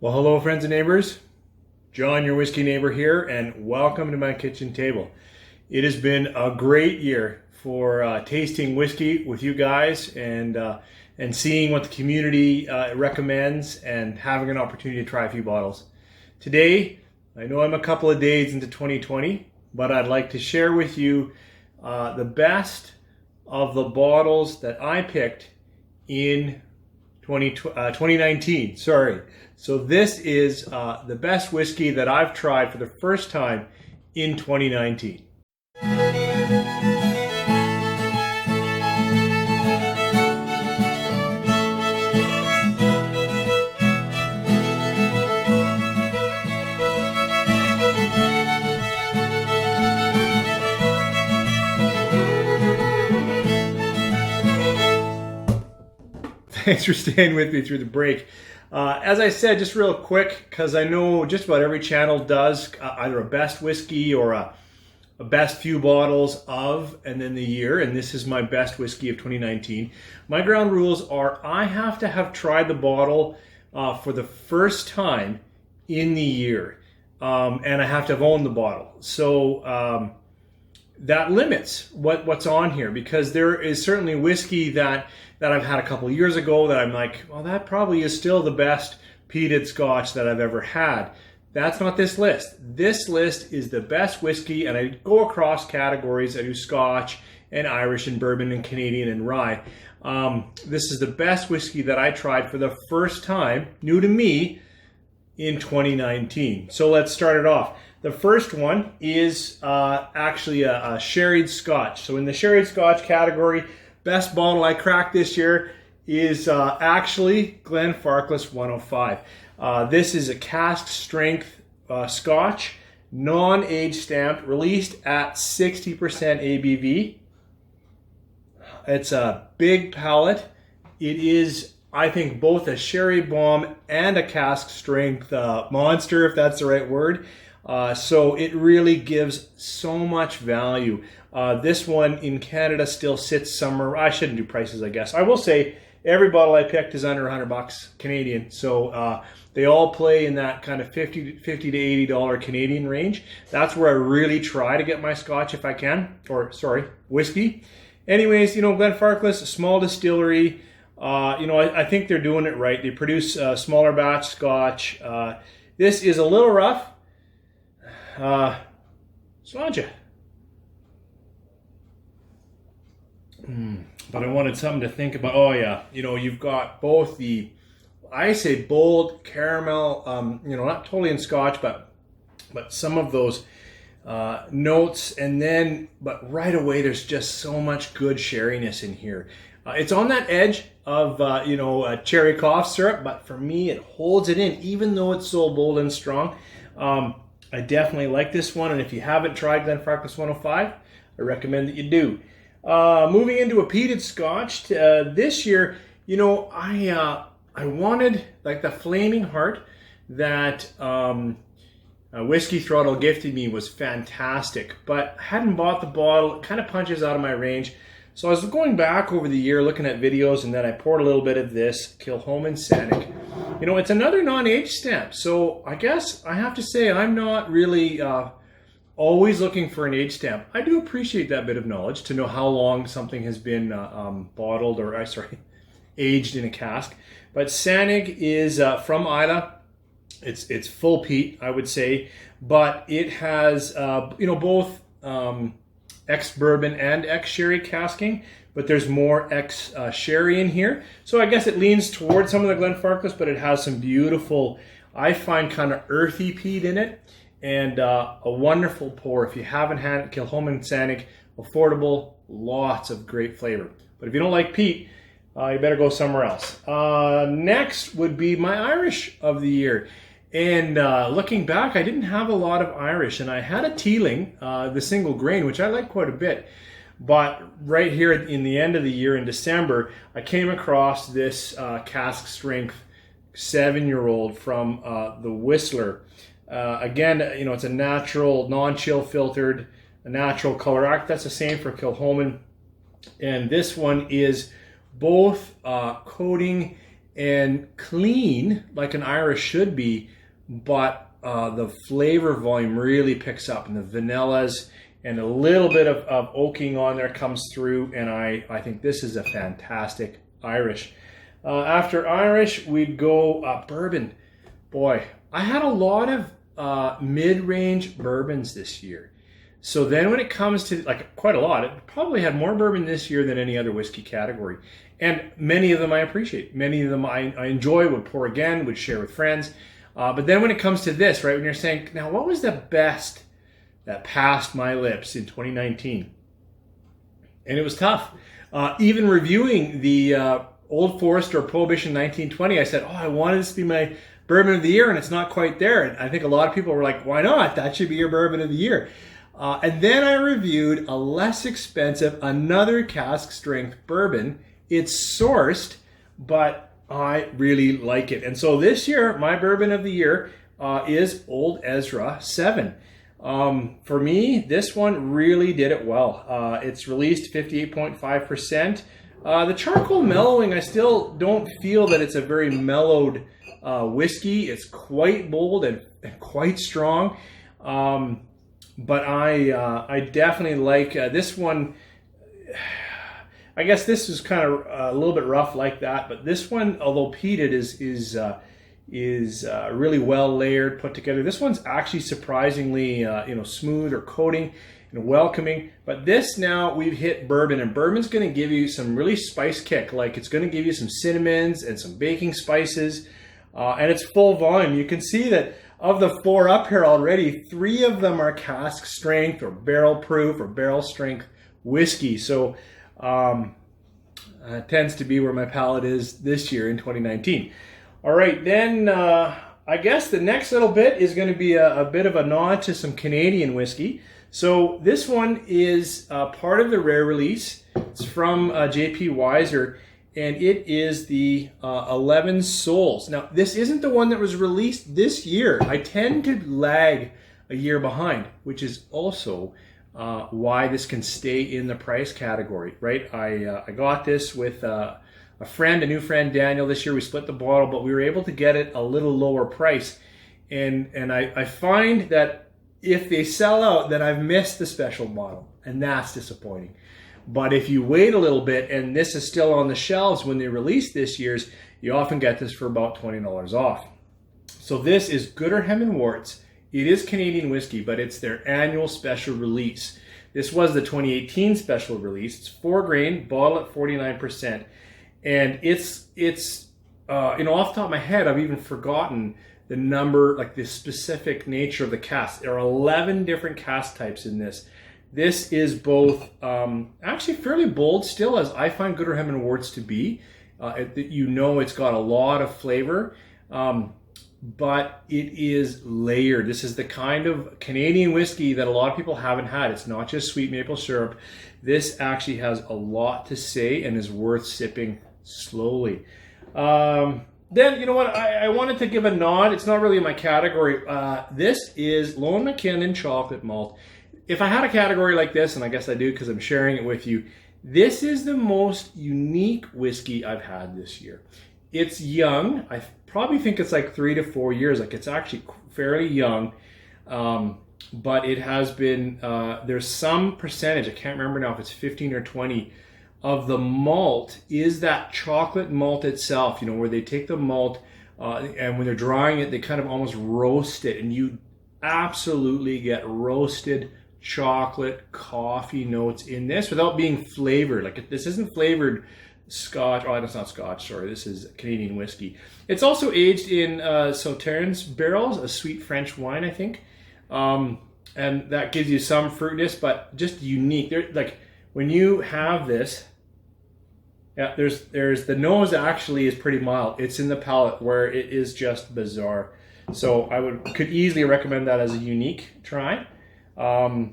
Well, hello friends and neighbors. John, your whiskey neighbor here, and welcome to my kitchen table. It has been a great year for tasting whiskey with you guys and seeing what the community recommends and having an opportunity to try a few bottles. Today, I know I'm a couple of days into 2020, but I'd like to share with you the best of the bottles that I picked in 2019. Sorry. So this is the best whiskey that I've tried for the first time in 2019. Thanks for staying with me through the break. As I said, just real quick, because I know just about every channel does either a best whiskey or a best few bottles of, and then the year, and this is my best whiskey of 2019. My ground rules are I have to have tried the bottle for the first time in the year, and I have to have owned the bottle. So that limits what's on here, because there is certainly whiskey that I've had a couple of years ago that I'm like, well, that probably is still the best peated Scotch that I've ever had. That's not this list. This list is the best whiskey, and I go across categories. I do Scotch and Irish and bourbon and Canadian and rye. This is the best whiskey that I tried for the first time, new to me, in 2019. So let's start it off. The first one is actually a sherried Scotch. So in the sherried Scotch category, best bottle I cracked this year is actually Glenfarclas 105. This is a cask strength Scotch, non-age stamped, released at 60% ABV. It's a big palate. It is, I think, both a sherry bomb and a cask strength monster, if that's the right word. So it really gives so much value. This one in Canada still sits somewhere. I shouldn't do prices, I guess. I will say every bottle I picked is under $100 Canadian. So they all play in that kind of $50 to $80 Canadian range. That's where I really try to get my Scotch if I can, or sorry, whiskey. Anyways, Glenfarclas, a small distillery. I think they're doing it right. They produce smaller batch Scotch. This is a little rough. Sláinte. But I wanted something to think about. Oh yeah, you've got both the, I say bold caramel, not totally in Scotch, but some of those notes, and then, but right away there's just so much good sherryness in here. It's on that edge of, a cherry cough syrup, but for me it holds it in, even though it's so bold and strong. I definitely like this one, and if you haven't tried Glenfarclas 105, I recommend that you do. Moving into a peated Scotch, this year, I wanted, like, the Flaming Heart that Whiskey Throttle gifted me was fantastic, but I hadn't bought the bottle. It kind of punches out of my range. So I was going back over the year looking at videos, and then I poured a little bit of this Kilchoman Sanic. It's another non-age stamp, so I guess I have to say I'm not really always looking for an age stamp. I do appreciate that bit of knowledge to know how long something has been bottled or, aged in a cask. But Sanic is from Islay. It's full peat, I would say, but it has both ex-bourbon and ex-sherry casking, but there's more ex-sherry in here. So I guess it leans towards some of the Glenfarclas, but it has some beautiful, I find, kind of earthy peat in it, and a wonderful pour. If you haven't had it, Kilchoman Sanic, affordable, lots of great flavor. But if you don't like peat, you better go somewhere else. Next would be my Irish of the year. And looking back, I didn't have a lot of Irish, and I had a Teeling, the single grain, which I like quite a bit. But right here in the end of the year in December, I came across this cask strength 7-year-old from the Whistler. Again, it's a natural, non-chill filtered, a natural color. That's the same for Kilchoman. And this one is both coating and clean like an Irish should be, but the flavor volume really picks up, and the vanillas and a little bit of oaking on there comes through, and I think this is a fantastic Irish. After Irish, we'd go bourbon. Boy, I had a lot of mid-range bourbons this year. So then when it comes to, like, quite a lot, it probably had more bourbon this year than any other whiskey category. And many of them I appreciate. Many of them I enjoy, would pour again, would share with friends. But then when it comes to this, right, when you're saying, now what was the best that passed my lips in 2019? And it was tough. Even reviewing the Old Forester Prohibition 1920, I said, oh, I wanted this to be my bourbon of the year, and it's not quite there. And I think a lot of people were like, why not? That should be your bourbon of the year. And then I reviewed a less expensive, another cask strength bourbon. It's sourced, but I really like it. And so this year, my bourbon of the year is Old Ezra 7. For me, this one really did it well. It's released 58.5%. The charcoal mellowing, I still don't feel that it's a very mellowed whiskey. It's quite bold and quite strong. But I definitely like this one. I guess this is kind of a little bit rough like that, but this one, although peated, is really well layered, put together. This one's actually surprisingly smooth or coating and welcoming. But this, now we've hit bourbon, and bourbon's going to give you some really spice kick. Like, it's going to give you some cinnamons and some baking spices, and it's full volume. You can see that of the 4 up here already, 3 of them are cask strength or barrel proof or barrel strength whiskey. So tends to be where my palate is this year in 2019. All right, then I guess the next little bit is going to be a bit of a nod to some Canadian whiskey. So this one is part of the rare release. It's from J.P. Weiser, and it is the 11 Souls. Now, this isn't the one that was released this year. I tend to lag a year behind, which is also why this can stay in the price category, right? I got this with a new friend, Daniel, this year. We split the bottle, but we were able to get it a little lower price. And I find that if they sell out, then I've missed the special bottle, and that's disappointing. But if you wait a little bit, and this is still on the shelves when they release this year's, you often get this for about $20 off. So this is Gooderham & Worts. It is Canadian whiskey, but it's their annual special release. This was the 2018 special release. It's 4 grain, bottle at 49%. And it's off the top of my head, I've even forgotten the number, like the specific nature of the cask. There are 11 different cask types in this. This is both actually fairly bold still, as I find Gooderham & Worts to be. It's got a lot of flavor, but it is layered. This is the kind of Canadian whiskey that a lot of people haven't had. It's not just sweet maple syrup. This actually has a lot to say and is worth sipping slowly. Then, you know what, I wanted to give a nod. It's not really in my category. This is Lone McKinnon Chocolate Malt. If I had a category like this, and I guess I do because I'm sharing it with you, this is the most unique whiskey I've had this year. It's young. I probably think it's like 3 to 4 years. Like, it's actually fairly young, but it has been, there's some percentage, I can't remember now if it's 15 or 20, of the malt is that chocolate malt itself, where they take the malt and when they're drying it, they kind of almost roast it, and you absolutely get roasted chocolate coffee notes in this without being flavored. Like, this isn't flavored Scotch. Oh, that's not Scotch, sorry. This is Canadian whiskey. It's also aged in Sauternes barrels, a sweet French wine, I think. And that gives you some fruitiness, but just unique. Like, when you have this, yeah, there's the nose actually is pretty mild. It's in the palate where it is just bizarre. So I could easily recommend that as a unique try. And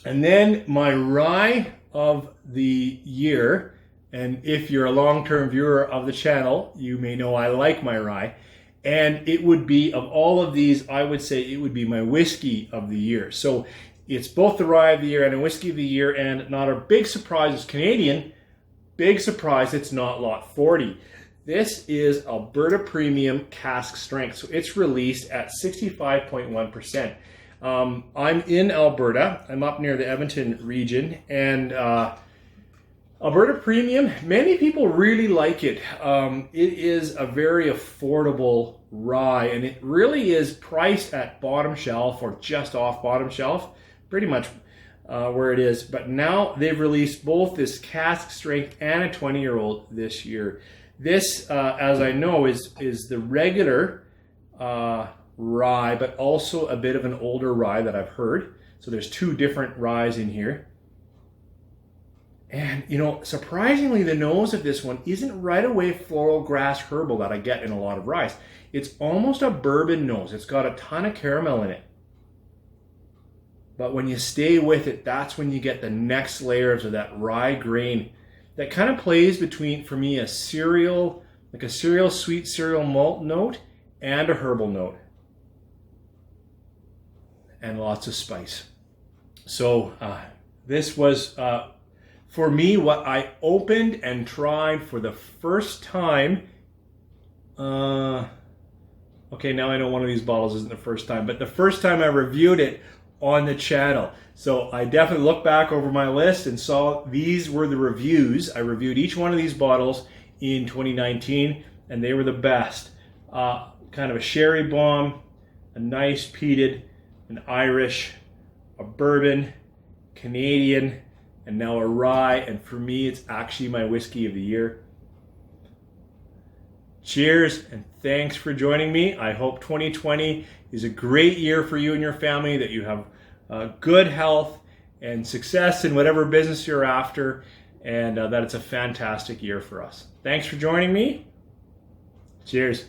then my rye of the year, and if you're a long-term viewer of the channel, you may know I like my rye. And it would be, of all of these, I would say it would be my whiskey of the year. So it's both the rye of the year and a whiskey of the year, and not a big surprise, it's Canadian. Big surprise, it's not Lot 40. This is Alberta Premium Cask Strength. So it's released at 65.1%. I'm in Alberta. I'm up near the Edmonton region, and Alberta Premium, many people really like it. It is a very affordable rye, and it really is priced at bottom shelf or just off bottom shelf, pretty much where it is. But now they've released both this cask strength and a 20-year-old this year. This, as I know, is the regular rye, but also a bit of an older rye that I've heard. So there's two different ryes in here. And, you know, surprisingly, the nose of this one isn't right away floral grass herbal that I get in a lot of ryes. It's almost a bourbon nose. It's got a ton of caramel in it. But when you stay with it, that's when you get the next layers of that rye grain that kind of plays between, for me, a cereal, like a cereal, sweet cereal malt note and a herbal note. And lots of spice. So this was, for me, what I opened and tried for the first time. Okay, now I know one of these bottles isn't the first time, but the first time I reviewed it on the channel. So I definitely looked back over my list and saw these were the reviews. I reviewed each one of these bottles in 2019, and they were the best. Kind of a sherry bomb, a nice peated, an Irish, a bourbon, Canadian, and now a rye. And for me, it's actually my whiskey of the year. Cheers, and thanks for joining me. I hope 2020 is a great year for you and your family, that you have good health and success in whatever business you're after, and that it's a fantastic year for us. Thanks for joining me. Cheers.